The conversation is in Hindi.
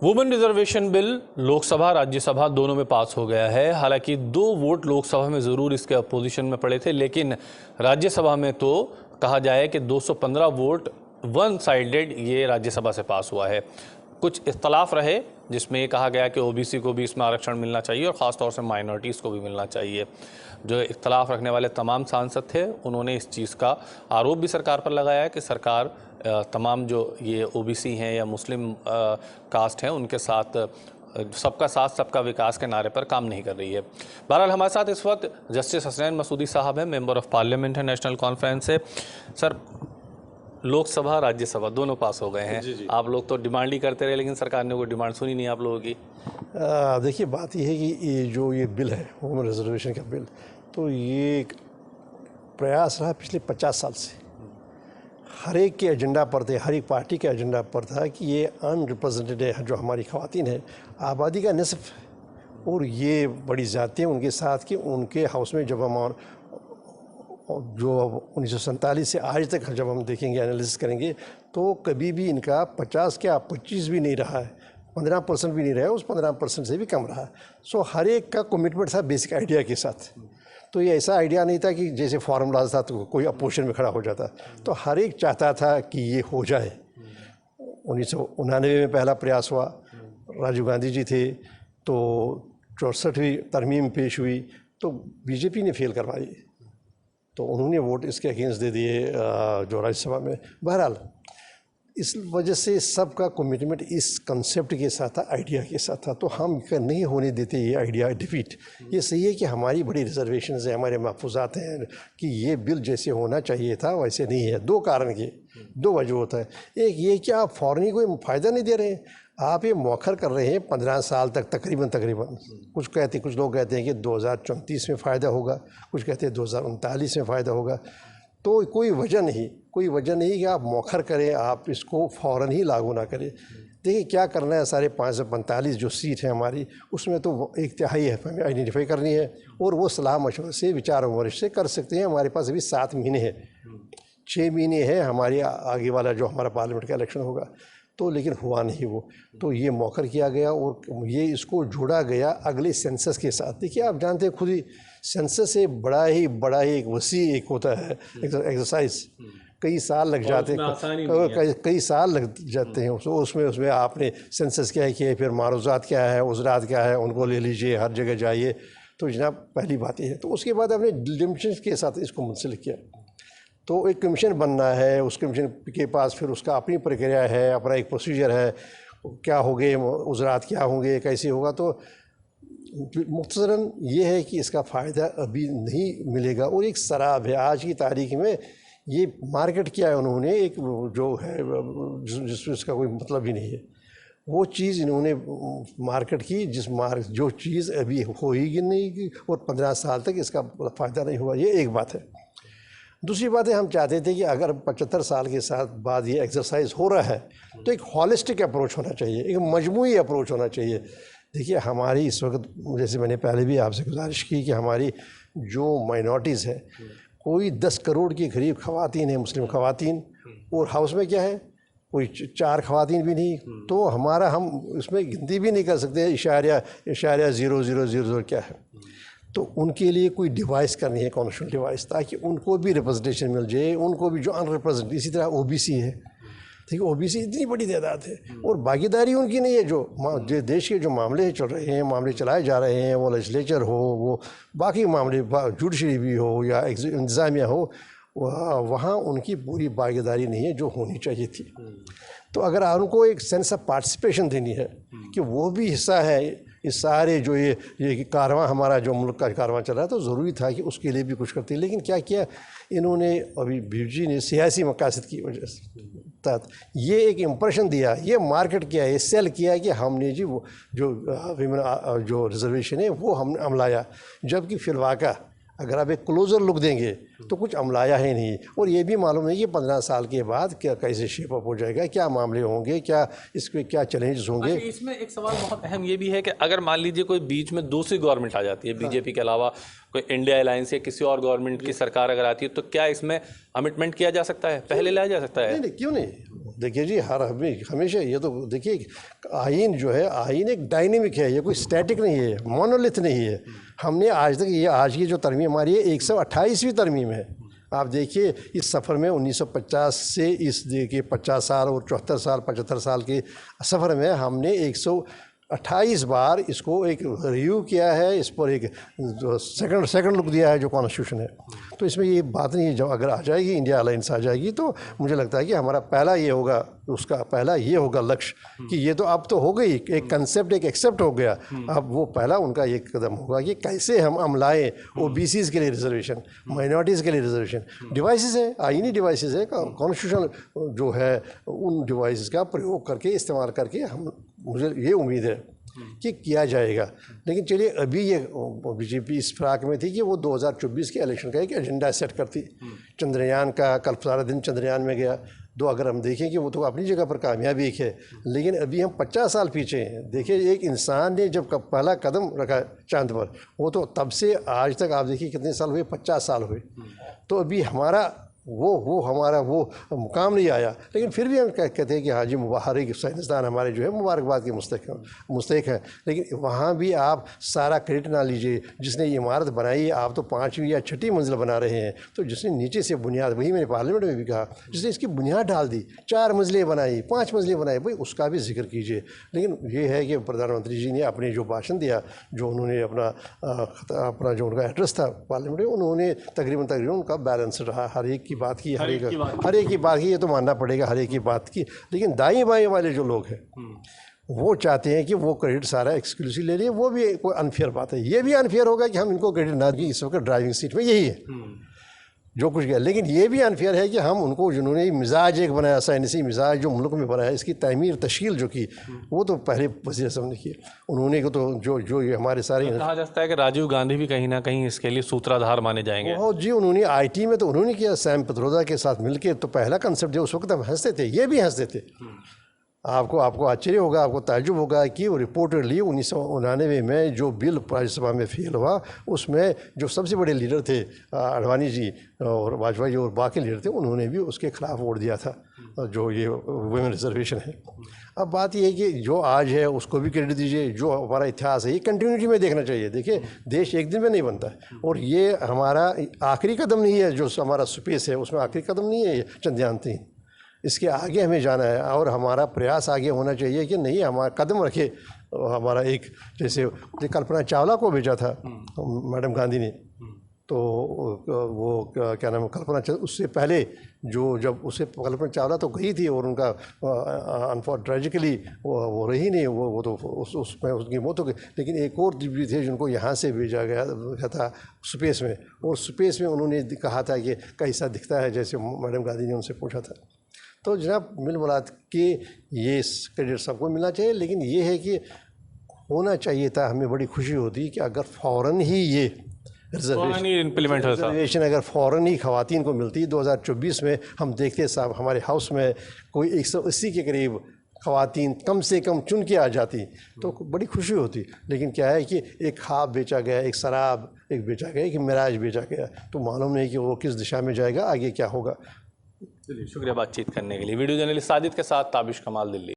Women reservation bill Lok Sabha Rajya Sabha दोनों में पास हो गया है। हालांकि 2 वोट लोकसभा में ज़रूर इसके अपोजिशन में पड़े थे, लेकिन राज्यसभा में तो कहा जाए कि 215 वोट वन साइडेड ये राज्यसभा से पास हुआ है। कुछ इख्तलाफ रहे जिसमें ये कहा गया कि ओबीसी को भी इसमें आरक्षण मिलना चाहिए और ख़ास तौर से माइनॉरिटीज़ को भी मिलना चाहिए। जो इख्तलाफ रखने वाले तमाम सांसद थे उन्होंने इस चीज़ का आरोप भी सरकार पर लगाया है कि सरकार तमाम जो ये ओबीसी हैं या मुस्लिम कास्ट हैं उनके साथ सबका साथ सबका विकास के नारे पर काम नहीं कर रही है। बहरहाल हमारे साथ इस वक्त जस्टिस हसनैन मसूदी साहब हैं, मेंबर ऑफ पार्लियामेंट है नेशनल कॉन्फ्रेंस से। सर, लोकसभा राज्यसभा दोनों पास हो गए हैं। जी। आप लोग तो डिमांड ही करते रहे, लेकिन सरकार ने कोई डिमांड सुनी नहीं आप लोगों की। देखिए, बात यह है कि ये बिल है वुमेन रिजर्वेशन का बिल, तो ये एक प्रयास रहा पिछले 50 साल से। हर एक के एजेंडा पर थे, हर एक पार्टी के एजेंडा पर था कि ये अनरिप्रेजेंटेड जो हमारी ख़वातीन है, आबादी का निसफ है और ये बड़ी ज़्यादतियाँ उनके साथ कि उनके हाउस में जब हम जो 1947 से आज तक जब हम देखेंगे, एनालिसिस करेंगे, तो कभी भी इनका 50 क्या 25 भी नहीं रहा है, 15% भी नहीं रहा है, उस 15% से भी कम रहा। सो हर एक का कमिटमेंट था बेसिक आइडिया के साथ। तो ये ऐसा आइडिया नहीं था कि जैसे फार्मूलाज था तो कोई अपोजिशन में खड़ा हो जाता, तो हर एक चाहता था कि ये हो जाए। 1999 में पहला प्रयास हुआ, राजीव गांधी जी थे, तो 64वीं तरमीम पेश हुई, तो बीजेपी ने फेल करवाई, तो उन्होंने वोट इसके अगेंस्ट दे दिए जो राज्यसभा में। बहरहाल इस वजह से सबका कमिटमेंट इस कंसेप्ट के साथ था, आइडिया के साथ था, तो हम नहीं होने देते ये आइडिया डिफीट। ये सही है कि हमारी बड़ी रिजर्वेशंस हैं, हमारे महफूजात हैं कि ये बिल जैसे होना चाहिए था वैसे नहीं है। 2 कारण के 2 वजह होता है। एक ये कि आप फौरनी कोई फ़ायदा नहीं दे रहे हैं, आप ये मौखर कर रहे हैं 15 साल तक तकरीबन। कुछ लोग कहते हैं कि 2034 में फ़ायदा होगा, कुछ कहते हैं 2039 में फ़ायदा होगा। तो कोई वजह नहीं कि आप मौखर करें, आप इसको फ़ौरन ही लागू ना करें। देखिए क्या करना है, सारे 545 जो सीट है हमारी, उसमें तो 1/3 हमें आइडेंटिफाई करनी है और वो सलाह मशवरे से, विचार विमर्श से कर सकते हैं। हमारे पास अभी 7 महीने हैं, 6 महीने हैं हमारी आगे वाला जो हमारा पार्लियामेंट का इलेक्शन होगा, तो लेकिन हुआ नहीं वो, तो ये मौखर किया गया और ये इसको जोड़ा गया अगले सेंसस के साथ। देखिए आप जानते हैं खुद ही, सेंसस से बड़ा ही एक वसी एक होता है एक्सरसाइज, कई साल लग जाते हैं, कई साल लग जाते हैं उसमें आपने सेंसस क्या किया, फिर मारूजात क्या है, उजरात क्या है, उनको ले लीजिए, हर जगह जाइए। तो जनाब पहली बात ये है। तो उसके बाद हमने डिलिमिटेशन के साथ इसको मुंसलिक किया, तो एक कमीशन बनना है, उस कमीशन के पास फिर उसका अपनी प्रक्रिया है, अपना एक प्रोसीजर है, क्या होंगे उजरात, क्या होंगे, कैसे होगा। तो मुख्तसरन ये है कि इसका फ़ायदा अभी नहीं मिलेगा और एक शराब है आज की तारीख में। ये मार्केट किया है उन्होंने, एक जो है जिसका कोई मतलब ही नहीं है, वो चीज़ इन्होंने मार्केट की, जो चीज़ अभी होगी नहीं और 15 साल तक इसका फ़ायदा नहीं हुआ। ये एक बात है। दूसरी बात है, हम चाहते थे कि अगर 75 साल के साथ बाद ये एक्सरसाइज हो रहा है तो एक हॉलिस्टिक अप्रोच होना चाहिए, एक मजमूई अप्रोच होना चाहिए। देखिए हमारी इस वक्त, जैसे मैंने पहले भी आपसे गुजारिश की, कि हमारी जो माइनॉरिटीज़ है, कोई 10 करोड़ के करीब ख़वातीन है, मुस्लिम ख़वातीन, और हाउस में क्या है, कोई 4 ख़वातीन भी नहीं, तो हमारा हम उसमें गिनती भी नहीं कर सकते इशारिया 000 क्या है। तो उनके लिए कोई डिवाइस करनी है, कॉन्स्टिट्यूशनल डिवाइस, ताकि उनको भी रिप्रेजेंटेशन मिल जाए, उनको भी जो अनरिप्रेजेंट। इसी तरह ओबीसी है, ठीक है, ओबीसी इतनी बड़ी तादाद है और भागीदारी उनकी नहीं है। जो देश के जो मामले चल रहे हैं, मामले चलाए जा रहे हैं, वो लेजिस्लेचर हो, वो बाकी मामले जुडिशरी भी हो या इंतज़ामिया हो, वहाँ उनकी पूरी भागीदारी नहीं है जो होनी चाहिए थी। तो अगर उनको एक सेंस ऑफ पार्टिसिपेशन देनी है कि वो भी हिस्सा है इस सारे जो ये कारवां, हमारा जो मुल्क का कारवां चल रहा है, तो ज़रूरी था कि उसके लिए भी कुछ करते। लेकिन क्या किया इन्होंने, अभी बीजेपी ने सियासी मकासद की वजह से ये एक इम्प्रेशन दिया, ये मार्केट किया, ये सेल किया कि हमने जी वो जो रिजर्वेशन है वो हमने अमलाया, जबकि फिलवाका अगर आप एक क्लोजर लुक देंगे तो कुछ अमलाया है नहीं। और ये भी मालूम है कि 15 साल के बाद क्या कैसे शेप अप हो जाएगा, क्या मामले होंगे, क्या इसके क्या चैलेंजेस होंगे। इसमें एक सवाल बहुत अहम ये भी है कि अगर मान लीजिए कोई बीच में दूसरी गवर्नमेंट आ जाती है, बीजेपी के अलावा कोई इंडिया अलायंस या किसी और गवर्नमेंट की सरकार अगर आती है, तो क्या इसमें अमिटमेंट किया जा सकता है, पहले लाया जा सकता है? नहीं, क्यों नहीं, देखिए जी, हमेशा ये तो देखिए, आइन जो है, आइन एक डायनेमिक है, ये कोई स्टैटिक नहीं है, मोनोलिथ नहीं है। हमने आज तक, ये आज की जो तरमीम हमारी है 128वीं तरमीम है। आप देखिए इस सफ़र में 1950 से इस देखिए 50 साल और 74 साल 75 साल के सफ़र में हमने 128 बार इसको एक रिव्यू किया है, इस पर एक सेकंड लुक दिया है जो कॉन्स्टिट्यूशन है। तो इसमें ये बात नहीं है, जब अगर आ जाएगी इंडिया अलायंस आ जाएगी तो मुझे लगता है कि हमारा पहला ये होगा, उसका पहला ये होगा लक्ष्य कि ये तो अब तो हो गई, एक कंसेप्ट एक एक्सेप्ट हो गया, अब वो पहला उनका एक कदम होगा कि कैसे हम लाएँ OBCs के लिए रिजर्वेशन, माइनॉरिटीज़ के लिए रिजर्वेशन। डिवाइसेस है, आईनी डिवाइसेस है, कॉन्स्टिट्यूशन जो है उन डिवाइसेस का प्रयोग करके, इस्तेमाल करके हम, मुझे ये उम्मीद है कि किया जाएगा। लेकिन चलिए, अभी ये बीजेपी इस फिराक में थी कि वो 2024 के इलेक्शन का एक एजेंडा सेट करती। चंद्रयान का कल सारा दिन चंद्रयान में गया, तो अगर हम देखें कि वो तो अपनी जगह पर कामयाबी एक है, लेकिन अभी हम 50 साल पीछे हैं। देखिए, एक इंसान ने जब पहला कदम रखा चांद पर, वो तो तब से आज तक आप देखिए कितने साल हुए, 50 साल हुए। तो अभी हमारा हमारा वो मुकाम नहीं आया, लेकिन फिर भी हम कहते हैं कि हाँ जी, हर एक साइंसदान हमारे जो है मुबारकबाद के मुस्तहिक हैं। लेकिन वहाँ भी आप सारा क्रेडिट ना लीजिए। जिसने ये इमारत बनाई, आप तो 5वीं या 6ठी मंजिल बना रहे हैं, तो जिसने नीचे से बुनियाद, वही मैंने पार्लियामेंट में भी कहा, जिसने इसकी बुनियाद डाल दी, 4 मंजिलें बनाई, 5 मंजिलें बनाई, भाई उसका भी जिक्र कीजिए। लेकिन ये है कि प्रधानमंत्री जी ने अपने जो भाषण दिया, जो उन्होंने अपना जो उनका एड्रेस था पार्लियामेंट में, उन्होंने तकरीबन उनका बैलेंस रहा, हर एक की बात की, हर एक की बात की, ये तो मानना पड़ेगा, हर एक की बात की। लेकिन दाएं बाएं वाले जो लोग हैं वो चाहते हैं कि वो क्रेडिट सारा एक्सक्लूसिव ले लिए, वो भी कोई अनफेयर बात है। ये भी अनफेयर होगा कि हम इनको क्रेडिट ना दें, इस वक्त ड्राइविंग सीट में यही है जो कुछ गया। लेकिन ये भी अनफेयर है कि हम उनको, जिन्होंने मिजाज एक बनाया, साइंसी मिजाज जो मुल्क में बनाया, इसकी तमीर तश्कील जो की, वो तो पहले वज़ीर आज़म ने की। उन्होंने को तो जो ये हमारे सारे, कहा जाता है कि राजीव गांधी भी कहीं ना कहीं इसके लिए सूत्रधार माने जाएंगे। बहुत जी, उन्होंने IT में तो उन्होंने किया, सैम पित्रोदा के साथ मिलकर, तो पहला कंसेप्ट जो उस वक्त हम हंसते थे, ये भी हंसते थे। आपको आश्चर्य होगा, आपको ताज्जुब होगा कि वो रिपोर्टेडली 1999 में जो बिल राज्यसभा में फेल हुआ, उसमें जो सबसे बड़े लीडर थे अडवाणी जी और वाजपेयी जी और बाकी लीडर थे, उन्होंने भी उसके खिलाफ वोट दिया था, जो ये वुमेन रिजर्वेशन है। अब बात ये है कि जो आज है उसको भी क्रेडिट दीजिए, जो हमारा इतिहास है ये कंटिन्यूटी में देखना चाहिए। देखिए, देश एक दिन में नहीं बनता, और ये हमारा आखिरी कदम नहीं है, जो हमारा स्पेस है उसमें आखिरी कदम नहीं है चंद्रयान 3। इसके आगे हमें जाना है, और हमारा प्रयास आगे होना चाहिए कि नहीं, हमारा कदम रखे। हमारा एक, जैसे कल्पना चावला को भेजा था मैडम गांधी ने, तो वो क्या नाम है, कल्पना चावला, उससे पहले जब उसे कल्पना चावला तो गई थी, और उनका ट्रेजिकली वो रही नहीं, वो तो उसमें उसकी मौत हो गई। लेकिन एक और भी थे जिनको यहाँ से भेजा गया था स्पेस में, और स्पेस में उन्होंने कहा था कि कैसा दिखता है, जैसे मैडम गांधी ने उनसे पूछा था। तो जनाब, मिल मुलाद के ये क्रेडिट सबको मिलना चाहिए, लेकिन ये है कि होना चाहिए था, हमें बड़ी खुशी होती कि अगर फ़ौरन ही ये रिजर्वेशन अगर फ़ौरन ही ख़वातीन को मिलती। 2024 में हम देखते साहब, हमारे हाउस में कोई 180 के करीब ख़वातीन कम से कम चुन के आ जाती, तो बड़ी खुशी होती। लेकिन क्या है कि एक ख्वाब बेचा गया, एक शराब एक बेचा गया, एक मिराज बेचा गया, तो मालूम नहीं कि वो किस दिशा में जाएगा, आगे क्या होगा। चलिए, शुक्रिया बातचीत करने के लिए। वीडियो जर्नलिस्ट साजिद के साथ ताबिश कमाल, दिल्ली।